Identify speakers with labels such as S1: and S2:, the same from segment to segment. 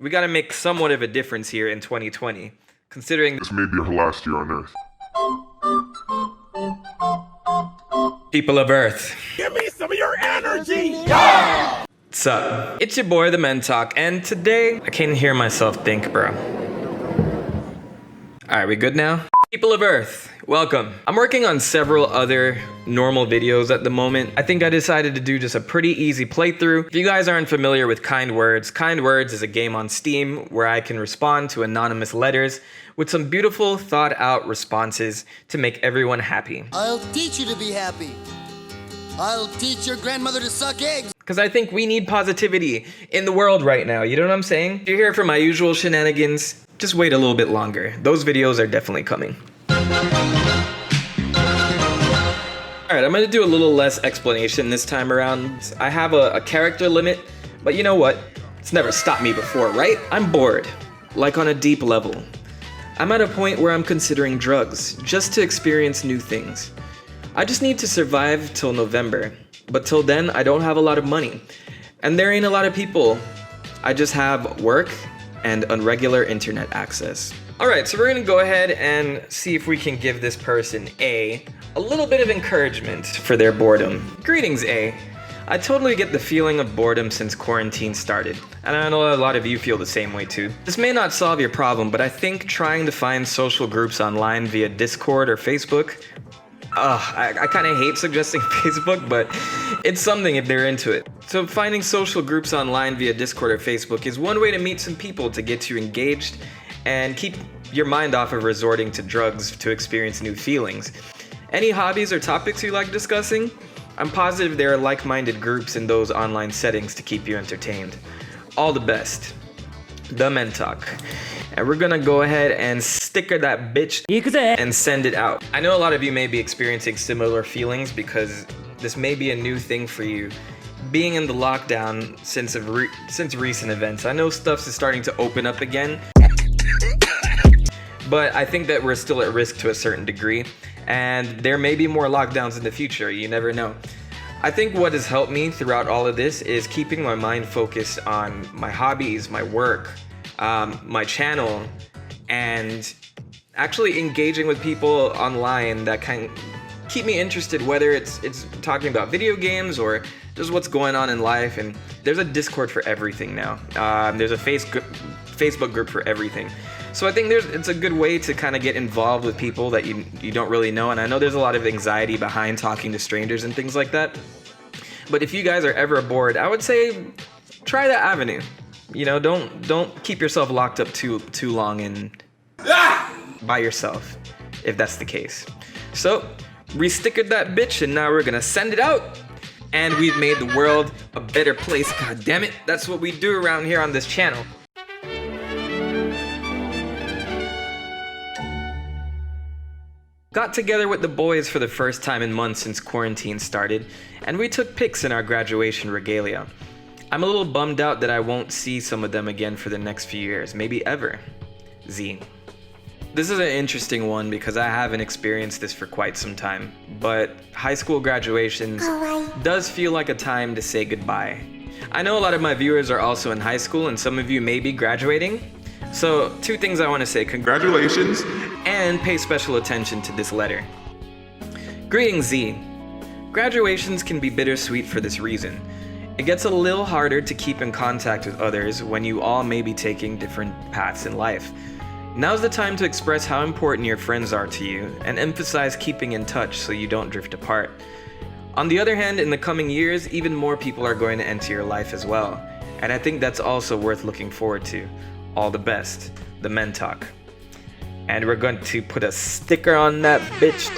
S1: We gotta make somewhat of a difference here in 2020, considering
S2: This may be her last year on Earth.
S1: people of Earth.
S3: Give me some of your energy!
S1: What's up? It's your boy, TheMentok, and today I can't hear myself think, bro. Alright, we good now? People of Earth, welcome. I'm working on several other normal videos at the moment. I think I decided to do just a pretty easy playthrough. If you guys aren't familiar with Kind Words is a game on Steam where I can respond to anonymous letters with some beautiful, thought out responses to make everyone happy.
S4: I'll teach you to be happy. I'll teach your grandmother to suck eggs.
S1: Because I think we need positivity in the world right now, you know what I'm saying? If you're here for my usual shenanigans, just wait a little bit longer. Those videos are definitely coming. Alright, I'm gonna do a little less explanation this time around. I have a character limit, but you know what? It's never stopped me before, right? I'm bored, like on a deep level. I'm at a point where I'm considering drugs, just to experience new things. I just need to survive till November, but till then I don't have a lot of money. And there ain't a lot of people. I just have work and irregular internet access. Alright, so we're gonna go ahead and see if we can give this person A little bit of encouragement for their boredom. Greetings, A. I totally get the feeling of boredom since quarantine started, and I know a lot of you feel the same way too. This may not solve your problem, but I think trying to find social groups online via Discord or Facebook, I kind of hate suggesting Facebook, but it's something if they're into it. So finding social groups online via Discord or Facebook is one way to meet some people to get you engaged and keep your mind off of resorting to drugs to experience new feelings. Any hobbies or topics you like discussing? I'm positive there are like-minded groups in those online settings to keep you entertained. All the best. TheMentok. And we're gonna go ahead and sticker that bitch and send it out. I know a lot of you may be experiencing similar feelings because this may be a new thing for you. Being in the lockdown since recent events, I know stuff is starting to open up again. But I think that we're still at risk to a certain degree, and there may be more lockdowns in the future, you never know. I think what has helped me throughout all of this is keeping my mind focused on my hobbies, my work, my channel, and actually engaging with people online that can keep me interested, whether it's talking about video games or just what's going on in life. And there's a Discord for everything now. There's a Facebook group for everything. So I think it's a good way to kind of get involved with people that you don't really know. And I know there's a lot of anxiety behind talking to strangers and things like that. But if you guys are ever bored, I would say try that avenue. You know, don't keep yourself locked up too long and by yourself, if that's the case. So re-stickered that bitch, and now we're gonna send it out. And we've made the world a better place. God damn it, that's what we do around here on this channel. Got together with the boys for the first time in months since quarantine started, and we took pics in our graduation regalia. I'm a little bummed out that I won't see some of them again for the next few years, maybe ever. Z. This is an interesting one because I haven't experienced this for quite some time, but high school graduations does feel like a time to say goodbye. I know a lot of my viewers are also in high school, and some of you may be graduating. So, two things I want to say: congratulations, and pay special attention to this letter. Greetings, Z. Graduations can be bittersweet for this reason. It gets a little harder to keep in contact with others when you all may be taking different paths in life. Now's the time to express how important your friends are to you and emphasize keeping in touch so you don't drift apart. On the other hand, in the coming years, even more people are going to enter your life as well, and I think that's also worth looking forward to. All the best, TheMentok. And we're going to put a sticker on that bitch.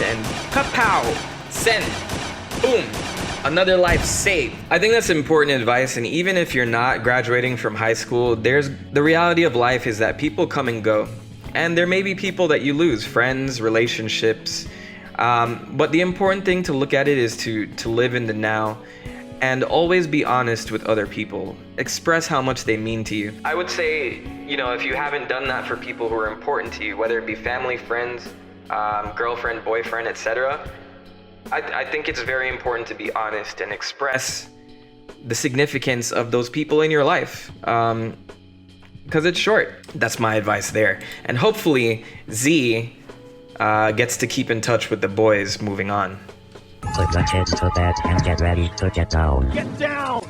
S1: And kapow! Send! Boom! Another life saved. I think that's important advice, and even if you're not graduating from high school, the reality of life is that people come and go. And there may be people that you lose, friends, relationships. But the important thing to look at it is to live in the now and always be honest with other people. Express how much they mean to you. I would say, if you haven't done that for people who are important to you, whether it be family, friends, girlfriend, boyfriend, etc., I think it's very important to be honest and express the significance of those people in your life. Because it's short. That's my advice there. And hopefully Z gets to keep in touch with the boys moving on.
S2: Put the kids to bed and get ready to get down.
S3: Get down!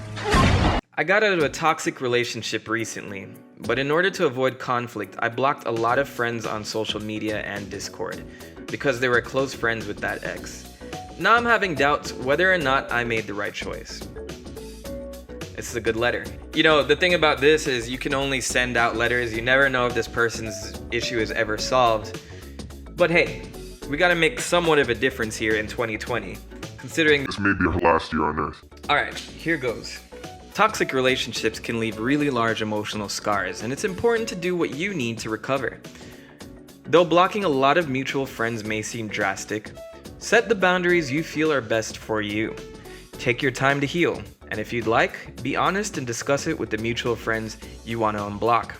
S1: I got out of a toxic relationship recently, but in order to avoid conflict, I blocked a lot of friends on social media and Discord because they were close friends with that ex. Now I'm having doubts whether or not I made the right choice. This is a good letter. You know, the thing about this is you can only send out letters. You never know if this person's issue is ever solved. But hey, we gotta make somewhat of a difference here in 2020, considering
S5: This may be our last year on Earth.
S1: Alright, here goes. Toxic relationships can leave really large emotional scars, and it's important to do what you need to recover. Though blocking a lot of mutual friends may seem drastic, set the boundaries you feel are best for you. Take your time to heal, and if you'd like, be honest and discuss it with the mutual friends you want to unblock.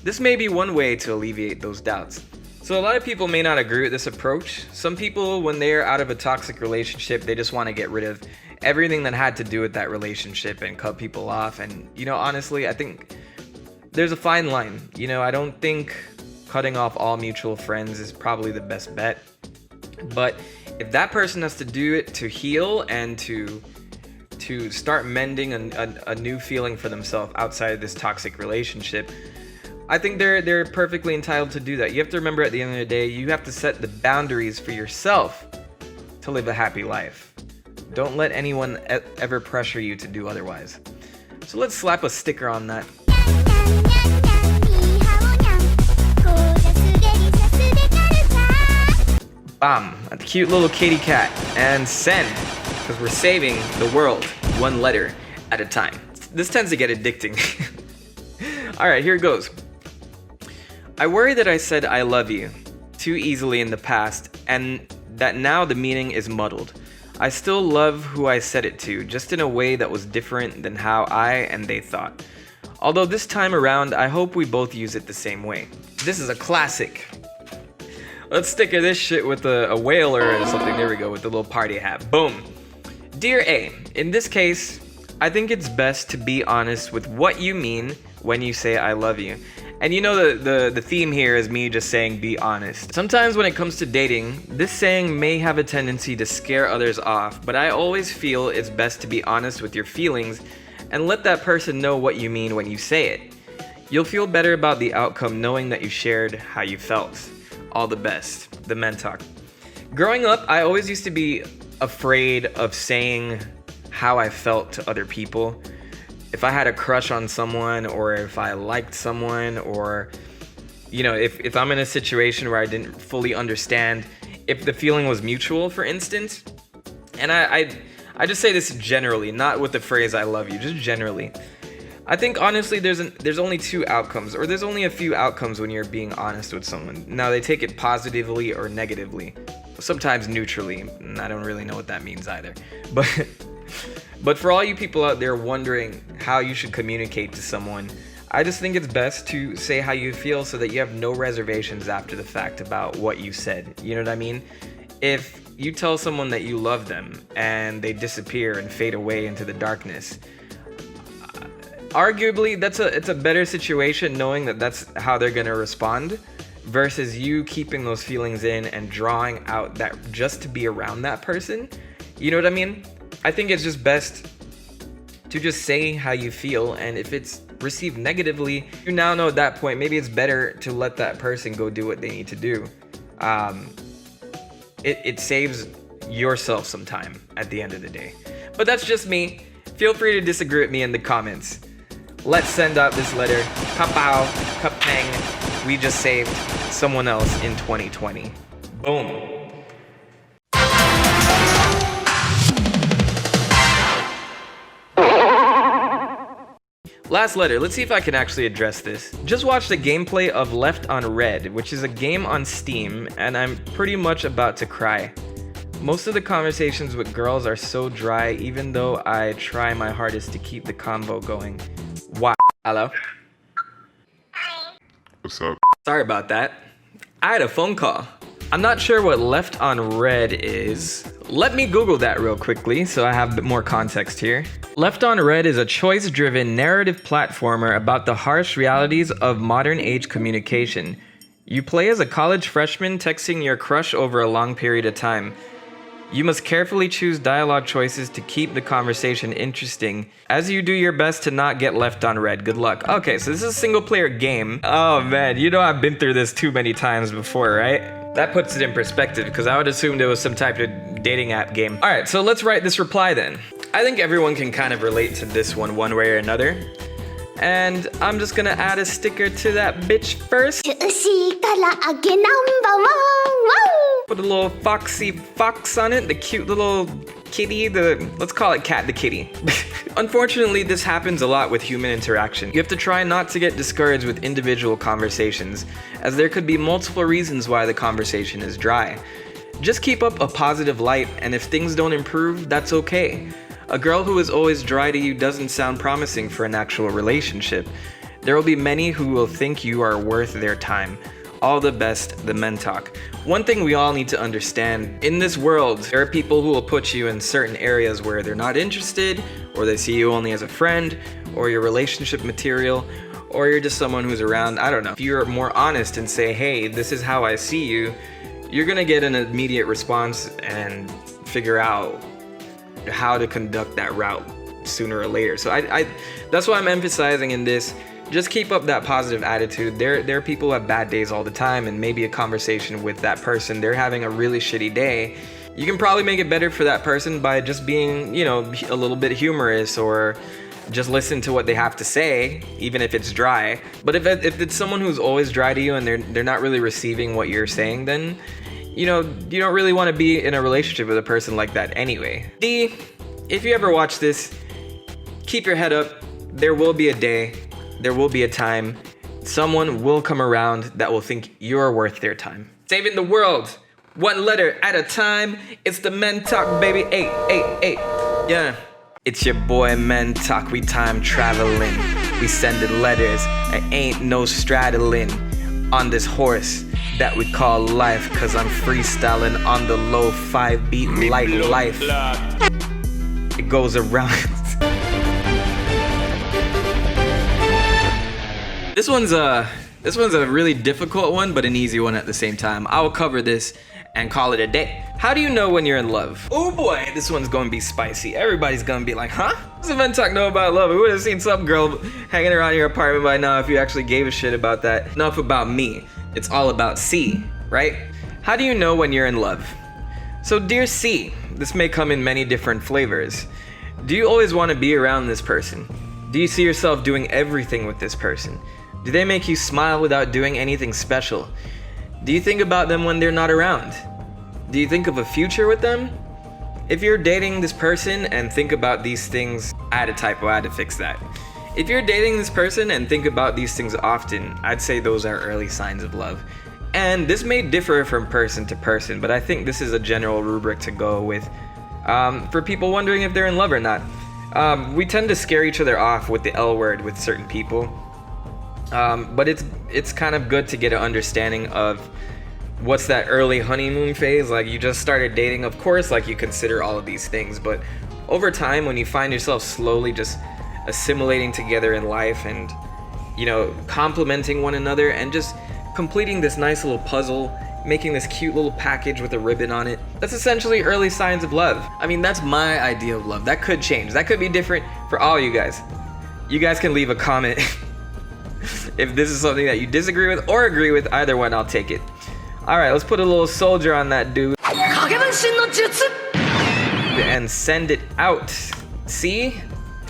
S1: This may be one way to alleviate those doubts. So a lot of people may not agree with this approach. Some people, when they're out of a toxic relationship, they just want to get rid of everything that had to do with that relationship and cut people off. And, you know, honestly, I think there's a fine line. You know, I don't think cutting off all mutual friends is probably the best bet. But if that person has to do it to heal and to start mending a new feeling for themselves outside of this toxic relationship, I think they're perfectly entitled to do that. You have to remember, at the end of the day, you have to set the boundaries for yourself to live a happy life. Don't let anyone ever pressure you to do otherwise. So let's slap a sticker on that. Bam, a cute little kitty cat. And send, because we're saving the world one letter at a time. This tends to get addicting. Alright, here it goes. I worry that I said I love you too easily in the past, and that now the meaning is muddled. I still love who I said it to, just in a way that was different than how I and they thought. Although this time around, I hope we both use it the same way. This is a classic. Let's sticker this shit with a whaler or something. There we go, with the little party hat. Boom. Dear A, in this case, I think it's best to be honest with what you mean when you say I love you. And you know, the theme here is me just saying be honest. Sometimes when it comes to dating, this saying may have a tendency to scare others off, but I always feel it's best to be honest with your feelings and let that person know what you mean when you say it. You'll feel better about the outcome knowing that you shared how you felt. All the best, TheMentok. Growing up, I always used to be afraid of saying how I felt to other people. If I had a crush on someone, or if I liked someone, or, you know, if I'm in a situation where I didn't fully understand if the feeling was mutual, for instance. And I just say this generally, not with the phrase I love you, just generally. I think honestly there's only two outcomes, or there's only a few outcomes when you're being honest with someone. Now they take it positively or negatively, sometimes neutrally, and I don't really know what that means either. But for all you people out there wondering how you should communicate to someone, I just think it's best to say how you feel so that you have no reservations after the fact about what you said. You know what I mean? If you tell someone that you love them and they disappear and fade away into the darkness, arguably it's a better situation knowing that that's how they're going to respond versus you keeping those feelings in and drawing out that just to be around that person. You know what I mean? I think it's just best to just say how you feel, and if it's received negatively, you now know at that point maybe it's better to let that person go do what they need to do. It saves yourself some time at the end of the day. But that's just me. Feel free to disagree with me in the comments. Let's send out this letter. Kapow, kapang. We just saved someone else in 2020. Boom. Last letter, let's see if I can actually address this. Just watched the gameplay of Left on Red, which is a game on Steam, and I'm pretty much about to cry. Most of the conversations with girls are so dry, even though I try my hardest to keep the convo going. Wow. Hello?
S5: What's up?
S1: Sorry about that. I had a phone call. I'm not sure what Left on Red is. Let me Google that real quickly so I have a bit more context here. Left on Red is a choice-driven narrative platformer about the harsh realities of modern age communication. You play as a college freshman texting your crush over a long period of time. You must carefully choose dialogue choices to keep the conversation interesting as you do your best to not get left on red. Good luck. Okay, so this is a single player game. Oh man, you know I've been through this too many times before, right? That puts it in perspective because I would assume there was some type of dating app game. All right, so let's write this reply then. I think everyone can kind of relate to this one way or another. And I'm just gonna add a sticker to that bitch first. Put a little foxy fox on it, the cute little kitty, let's call it Cat the kitty. Unfortunately, this happens a lot with human interaction. You have to try not to get discouraged with individual conversations, as there could be multiple reasons why the conversation is dry. Just keep up a positive light, and if things don't improve, that's okay. A girl who is always dry to you doesn't sound promising for an actual relationship. There will be many who will think you are worth their time. All the best, TheMentok. One thing we all need to understand, in this world, there are people who will put you in certain areas where they're not interested, or they see you only as a friend, or your relationship material, or you're just someone who's around, I don't know. If you're more honest and say, hey, this is how I see you, you're gonna get an immediate response and figure out how to conduct that route sooner or later. So I that's why I'm emphasizing in this. Just keep up that positive attitude. There are people who have bad days all the time, and maybe a conversation with that person, they're having a really shitty day. You can probably make it better for that person by just being, you know, a little bit humorous, or just listen to what they have to say, even if it's dry. But if it's someone who's always dry to you and they're not really receiving what you're saying, then you know, you don't really want to be in a relationship with a person like that anyway. D, if you ever watch this, keep your head up. There will be a day, there will be a time, someone will come around that will think you're worth their time. Saving the world, one letter at a time. It's TheMentok, baby. Hey. Yeah. It's your boy Mentok, we time traveling. We sending letters, I ain't no straddling on this horse that we call life, cause I'm freestyling on the low 5 beat like life. It goes around. This one's a really difficult one, but an easy one at the same time. I will cover this and call it a day. How do you know when you're in love? Oh boy, this one's gonna be spicy. Everybody's gonna be like, huh? What does TheMentok know about love? We would have seen some girl hanging around your apartment by now if you actually gave a shit about that. Enough about me. It's all about C, right? How do you know when you're in love? So dear C, this may come in many different flavors. Do you always want to be around this person? Do you see yourself doing everything with this person? Do they make you smile without doing anything special? Do you think about them when they're not around? Do you think of a future with them? If you're dating this person and think about these things, I had a typo, I had to fix that. If you're dating this person and think about these things often, I'd say those are early signs of love. And this may differ from person to person, but I think this is a general rubric to go with for people wondering if they're in love or not. We tend to scare each other off with the L word with certain people. But it's kind of good to get an understanding of what's that early honeymoon phase. Like, you just started dating, of course, like, you consider all of these things, but over time, when you find yourself slowly just assimilating together in life and, you know, complementing one another and just completing this nice little puzzle, making this cute little package with a ribbon on it, that's essentially early signs of love. I mean, that's my idea of love. That could change. That could be different for all you guys. You guys can leave a comment if this is something that you disagree with or agree with. Either one, I'll take it. Alright, let's put a little soldier on that dude and send it out. See?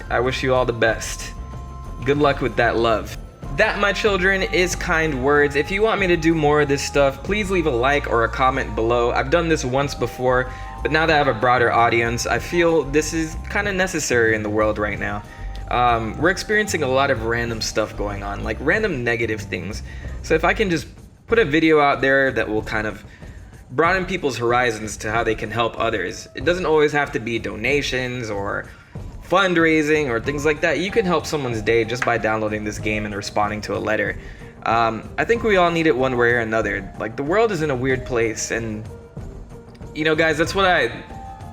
S1: I wish you all the best. Good luck with that love. That, my children, is kind words. If you want me to do more of this stuff, please leave a like or a comment below. I've done this once before, but now that I have a broader audience, I feel this is kind of necessary in the world right now. We're experiencing a lot of random stuff going on, like random negative things. So if I can just put a video out there that will kind of broaden people's horizons to how they can help others. It doesn't always have to be donations or fundraising or things like that. You can help someone's day just by downloading this game and responding to a letter. I think we all need it one way or another. Like, the world is in a weird place, and you know, guys, that's what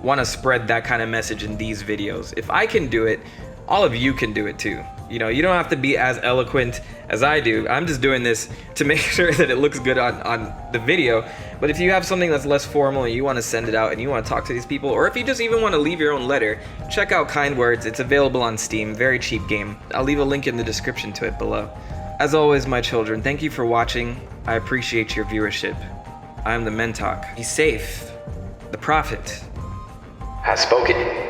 S1: want to spread that kind of message in these videos. If I can do it, all of you can do it too. You know, you don't have to be as eloquent as I do. I'm just doing this to make sure that it looks good on the video. But if you have something that's less formal and you want to send it out and you want to talk to these people, or if you just even want to leave your own letter, check out Kind Words. It's available on Steam. Very cheap game. I'll leave a link in the description to it below. As always, my children, thank you for watching. I appreciate your viewership. I'm TheMentok. Be safe. The Prophet has spoken.